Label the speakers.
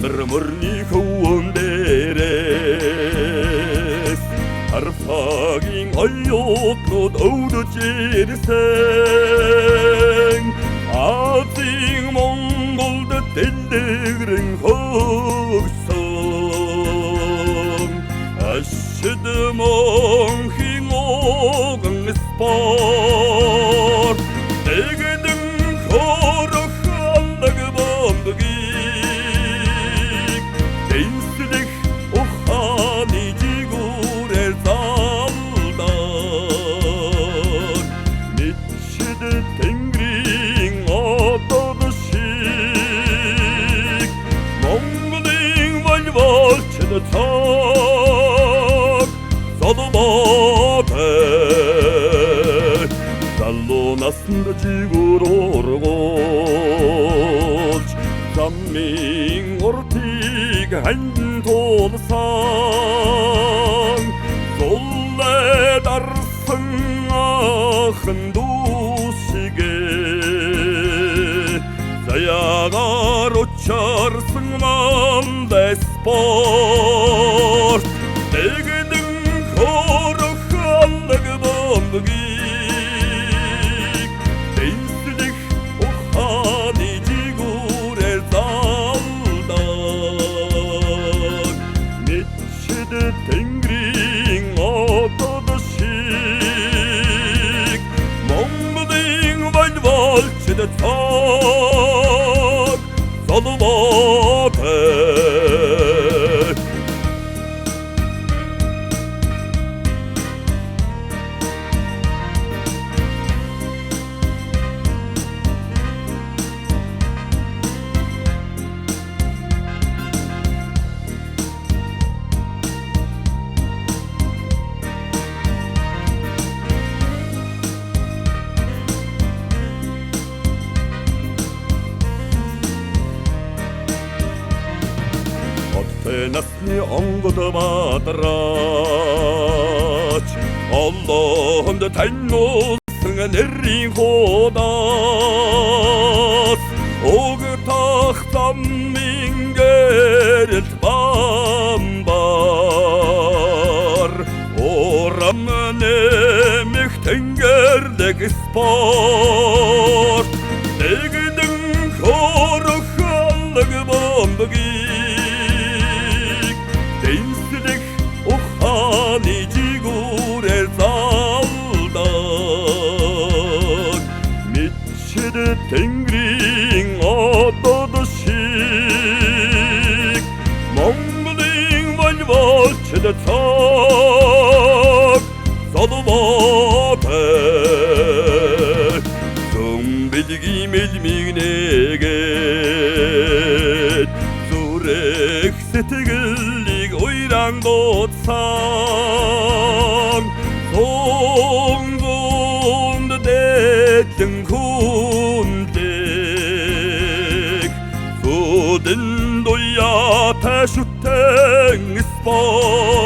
Speaker 1: Мөрний хөвөн дээрээс Харфагийн оюутнууд өвдөж ирсэн Азийн Монголд дэлгэрэн хөгсөн Ашид монхийн огон спорт Тэгдэн хорох алдаг бомбгийг Дэнслэх ухааны жигүүрээр залдаг Мэдшид тэнгэрийн одод шиг Монголын вальвалчд цаг Залуутай Залуу наснд жигүүр ургуулж Замын уртыг хань тулсан Зуллэ дарсан ахын дүүсигэ Заягаар учарсан мандай спорт Тэгдэн хорох алдаг бомбгийг Дэнслэх ухааны жигүүрээр залдаг Мэдшид тэнгэрийн одод шиг Монголын вальвалчд цаг Залуутай Насны онгод бадраач Allah'ımda tanıyorsun nеррийн худаас Ог тахтам мингэрэлт бамбар Орам нэмэх тэнгэрдэг спорт Тэгдэн хорох алдаг бомбгийг Дэнслэх ухааны жигүүрээр залдаг Мэдшид тэнгэрийн одод шиг Монголын вальвалчд цаг Залуутай Зөмбөлгийн мэлмиг нэгээд Зүрэх сэтгэлийг уйран дуудсан Зонгонд дэтлэн хүнлэг Зүдэн дуяатай шүтэн спорт